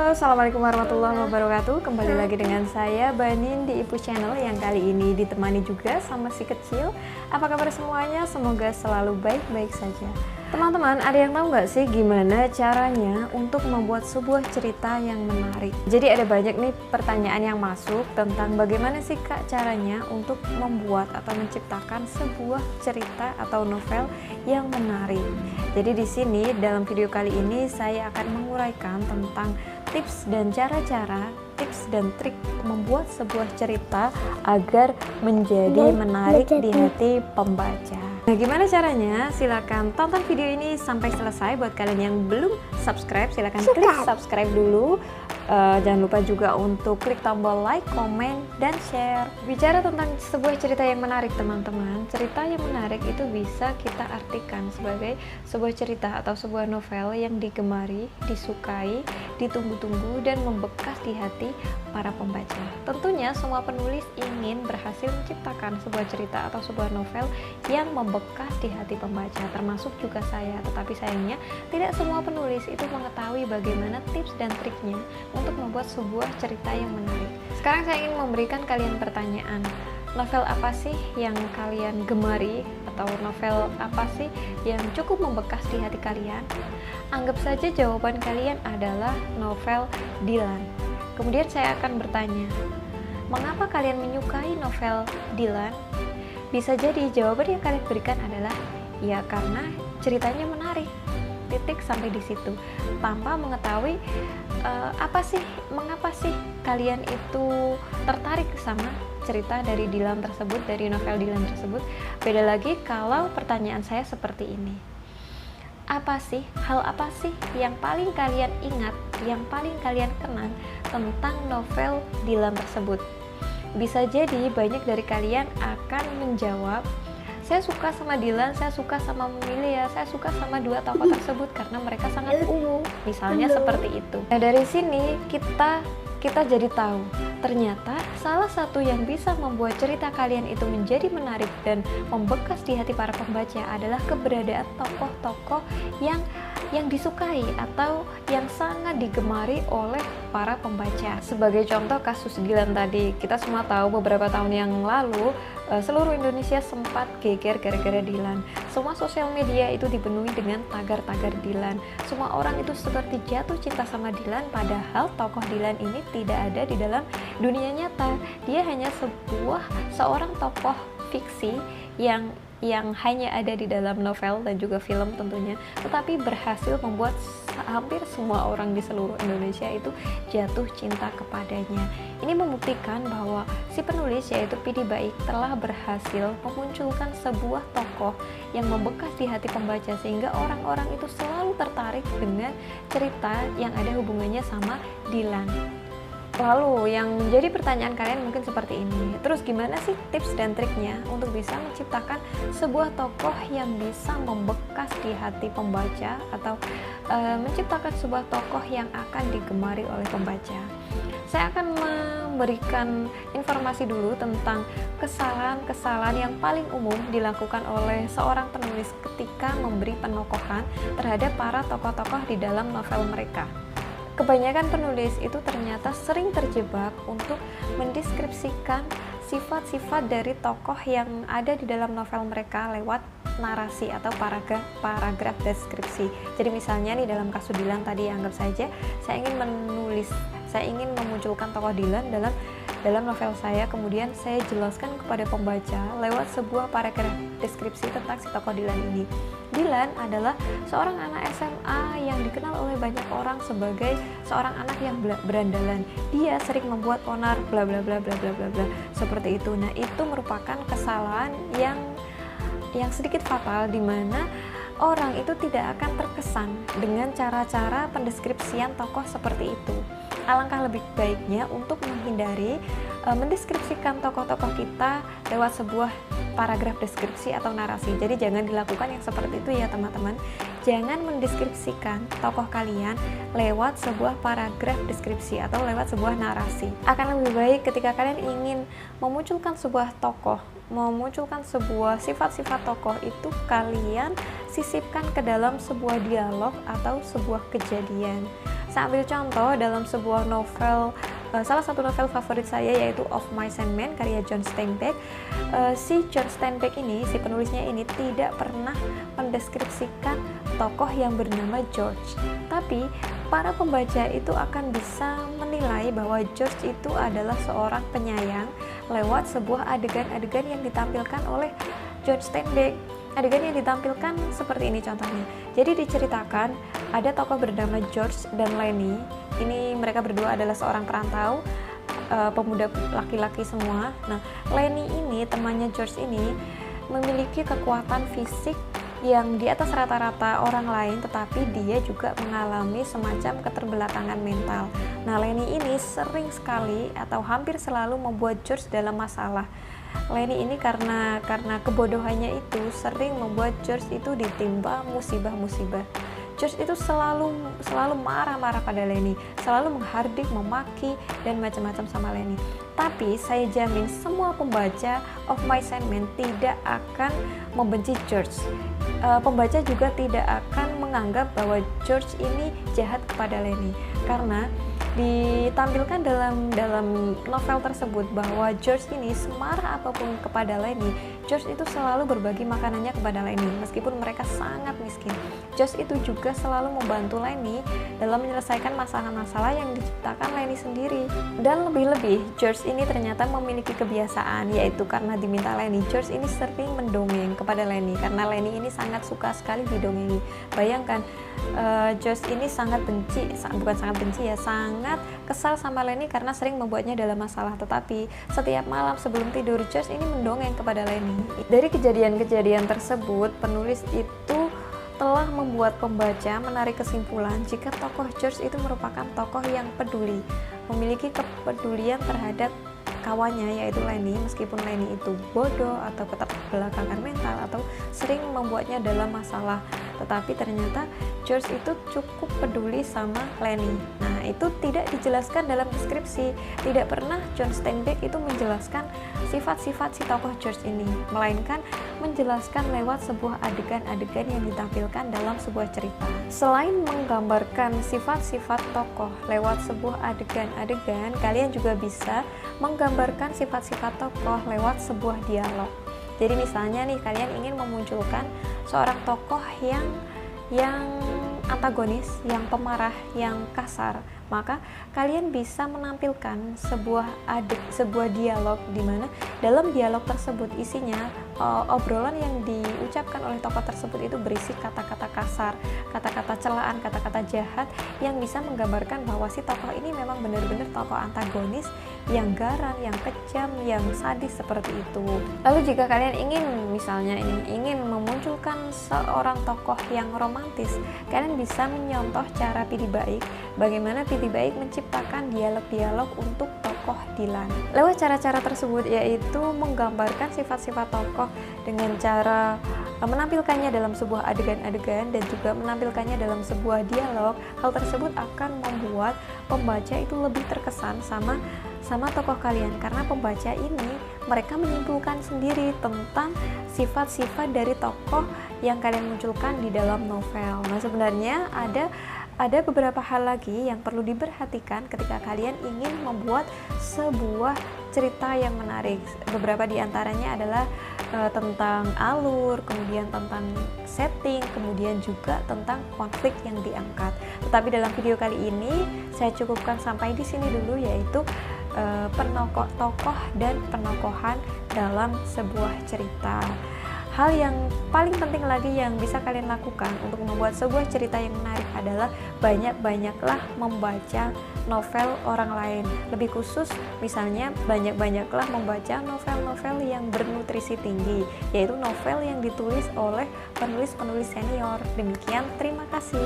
Halo, assalamualaikum warahmatullahi wabarakatuh. Kembali lagi dengan saya Banin di Ibu Channel yang kali ini ditemani juga sama si kecil. Apa kabar semuanya? Semoga selalu baik-baik saja. Teman-teman, ada yang tahu nggak sih gimana caranya untuk membuat sebuah cerita yang menarik? Jadi ada banyak nih pertanyaan yang masuk tentang bagaimana sih Kak caranya untuk membuat atau menciptakan sebuah cerita atau novel yang menarik. Jadi di sini dalam video kali ini saya akan menguraikan tentang tips dan cara-cara, tips dan trik membuat sebuah cerita agar menjadi menarik di hati pembaca. Nah, gimana caranya? Silahkan tonton video ini sampai selesai. Buat kalian yang belum subscribe, silahkan klik subscribe dulu. Jangan lupa juga untuk klik tombol like, komen, dan share. Bicara tentang sebuah cerita yang menarik, teman-teman, cerita yang menarik itu bisa kita artikan sebagai sebuah cerita atau sebuah novel yang digemari, disukai, ditunggu-tunggu, dan membekas di hati para pembaca. Tentunya semua penulis ingin berhasil menciptakan sebuah cerita atau sebuah novel yang membekas di hati pembaca, termasuk juga saya. Tetapi sayangnya tidak semua penulis itu mengetahui bagaimana tips dan triknya untuk membuat sebuah cerita yang menarik. Sekarang saya ingin memberikan kalian pertanyaan. Novel apa sih yang kalian gemari? Atau novel apa sih yang cukup membekas di hati kalian? Anggap saja jawaban kalian adalah novel Dylan. Kemudian saya akan bertanya, mengapa kalian menyukai novel Dylan? Bisa jadi jawaban yang kalian berikan adalah ya karena ceritanya menarik. Titik sampai di situ, tanpa mengetahui mengapa sih kalian itu tertarik sama cerita dari Dylan tersebut, dari novel Dylan tersebut. Beda lagi kalau pertanyaan saya seperti ini. Hal apa sih yang paling kalian ingat, yang paling kalian kenang tentang novel Dylan tersebut? Bisa jadi banyak dari kalian akan menjawab, saya suka sama Dylan, saya suka sama Milia, saya suka sama dua tokoh tersebut karena mereka sangat ungu, misalnya seperti itu. Nah, dari sini kita jadi tahu ternyata salah satu yang bisa membuat cerita kalian itu menjadi menarik dan membekas di hati para pembaca adalah keberadaan tokoh-tokoh yang disukai atau yang sangat digemari oleh para pembaca. Sebagai contoh kasus Dylan tadi, kita semua tahu beberapa tahun yang lalu seluruh Indonesia sempat geger gara-gara Dylan. Semua sosial media itu dipenuhi dengan tagar-tagar Dylan. Semua orang itu seperti jatuh cinta sama Dylan, padahal tokoh Dylan ini tidak ada di dalam dunia nyata. Dia hanya seorang tokoh fiksi yang hanya ada di dalam novel dan juga film tentunya, tetapi berhasil membuat hampir semua orang di seluruh Indonesia itu jatuh cinta kepadanya. Ini membuktikan bahwa si penulis yaitu Pidi Baik telah berhasil memunculkan sebuah tokoh yang membekas di hati pembaca sehingga orang-orang itu selalu tertarik dengan cerita yang ada hubungannya sama Dylan. Lalu yang menjadi pertanyaan kalian mungkin seperti ini, terus gimana sih tips dan triknya untuk bisa menciptakan sebuah tokoh yang bisa membekas di hati pembaca atau menciptakan sebuah tokoh yang akan digemari oleh pembaca? Saya akan memberikan informasi dulu tentang kesalahan-kesalahan yang paling umum dilakukan oleh seorang penulis ketika memberi penokohan terhadap para tokoh-tokoh di dalam novel mereka. Kebanyakan penulis itu ternyata sering terjebak untuk mendeskripsikan sifat-sifat dari tokoh yang ada di dalam novel mereka lewat narasi atau paragraf deskripsi. Jadi misalnya nih dalam kasus Dylan tadi, anggap saja saya ingin memunculkan tokoh Dylan dalam novel saya, kemudian saya jelaskan kepada pembaca lewat sebuah paragraf deskripsi tentang si tokoh Dylan ini. Dylan adalah seorang anak SMA yang dikenal oleh banyak orang sebagai seorang anak yang berandalan. Dia sering membuat onar bla bla bla bla bla bla bla seperti itu. Nah, itu merupakan kesalahan yang sedikit fatal, di mana orang itu tidak akan terkesan dengan cara-cara pendeskripsian tokoh seperti itu. Alangkah lebih baiknya untuk menghindari mendeskripsikan tokoh-tokoh kita lewat sebuah paragraf deskripsi atau narasi. Jadi jangan dilakukan yang seperti itu ya teman-teman. jangan mendeskripsikan tokoh kalian lewat sebuah paragraf deskripsi atau lewat sebuah narasi. Akan lebih baik ketika kalian ingin memunculkan sebuah tokoh, memunculkan sebuah sifat-sifat tokoh, itu kalian sisipkan ke dalam sebuah dialog atau sebuah kejadian. Saya ambil contoh dalam sebuah novel, salah satu novel favorit saya yaitu Of Mice and Men karya John Steinbeck. Si John Steinbeck ini, si penulisnya ini tidak pernah mendeskripsikan tokoh yang bernama George, tapi para pembaca itu akan bisa menilai bahwa George itu adalah seorang penyayang lewat sebuah adegan-adegan yang ditampilkan oleh John Steinbeck. Adegan yang ditampilkan seperti ini contohnya. Jadi diceritakan ada tokoh bernama George dan Lenny. Ini mereka berdua adalah seorang perantau, pemuda laki-laki semua. Nah, Lenny ini, temannya George ini, memiliki kekuatan fisik yang di atas rata-rata orang lain, tetapi dia juga mengalami semacam keterbelakangan mental. Nah, Lenny ini sering sekali atau hampir selalu membuat George dalam masalah. Lenny ini karena kebodohannya itu sering membuat George itu ditimpa musibah-musibah. George itu selalu marah-marah pada Lenny, selalu menghardik, memaki, dan macam-macam sama Lenny. Tapi saya jamin semua pembaca Of Mice and Men tidak akan membenci George. Pembaca juga tidak akan menganggap bahwa George ini jahat kepada Lenny, karena ditampilkan dalam novel tersebut bahwa George ini semarah apapun kepada Lenny, George itu selalu berbagi makanannya kepada Lenny meskipun mereka sangat miskin. George itu juga selalu membantu Lenny dalam menyelesaikan masalah-masalah yang diciptakan Lenny sendiri. Dan lebih-lebih George ini ternyata memiliki kebiasaan, yaitu karena diminta Lenny, George ini sering mendongeng kepada Lenny karena Lenny ini sangat suka sekali didongengi. Bayangkan, George ini sangat kesal sama Lenny karena sering membuatnya dalam masalah. Tetapi setiap malam sebelum tidur, George ini mendongeng kepada Lenny. Dari kejadian-kejadian tersebut, penulis itu telah membuat pembaca menarik kesimpulan jika tokoh George itu merupakan tokoh yang peduli, memiliki kepedulian terhadap kawannya yaitu Lenny, meskipun Lenny itu bodoh atau keterbelakangan mental atau sering membuatnya dalam masalah. Tetapi ternyata George itu cukup peduli sama Lenny. Nah, itu tidak dijelaskan dalam deskripsi. Tidak pernah John Steinbeck itu menjelaskan sifat-sifat si tokoh George ini, melainkan menjelaskan lewat sebuah adegan-adegan yang ditampilkan dalam sebuah cerita. Selain menggambarkan sifat-sifat tokoh lewat sebuah adegan-adegan, kalian juga bisa menggambarkan sifat-sifat tokoh lewat sebuah dialog. Jadi misalnya nih, kalian ingin memunculkan seorang tokoh yang antagonis, yang pemarah, yang kasar, maka kalian bisa menampilkan sebuah dialog di mana dalam dialog tersebut isinya obrolan yang diucapkan oleh tokoh tersebut itu berisi kata-kata kasar, kata-kata celaan, kata-kata jahat yang bisa menggambarkan bahwa si tokoh ini memang benar-benar tokoh antagonis yang garang, yang kejam, yang sadis seperti itu. Lalu jika kalian ingin memunculkan seorang tokoh yang romantis, kalian bisa menyontoh cara Pidi Baiq, bagaimana Pidi Baiq menciptakan dialog-dialog untuk tokoh Dylan. Lewat cara-cara tersebut yaitu menggambarkan sifat-sifat tokoh dengan cara menampilkannya dalam sebuah adegan-adegan dan juga menampilkannya dalam sebuah dialog. Hal tersebut akan membuat pembaca itu lebih terkesan sama tokoh kalian, karena pembaca ini mereka menyimpulkan sendiri tentang sifat-sifat dari tokoh yang kalian munculkan di dalam novel. Nah, sebenarnya ada beberapa hal lagi yang perlu diperhatikan ketika kalian ingin membuat sebuah cerita yang menarik. Beberapa di antaranya adalah tentang alur, kemudian tentang setting, kemudian juga tentang konflik yang diangkat. Tetapi dalam video kali ini saya cukupkan sampai di sini dulu, yaitu tokoh dan penokohan dalam sebuah cerita. Hal yang paling penting lagi yang bisa kalian lakukan untuk membuat sebuah cerita yang menarik adalah banyak-banyaklah membaca novel orang lain. Lebih khusus, misalnya banyak-banyaklah membaca novel-novel yang bernutrisi tinggi, yaitu novel yang ditulis oleh penulis-penulis senior. Demikian, terima kasih.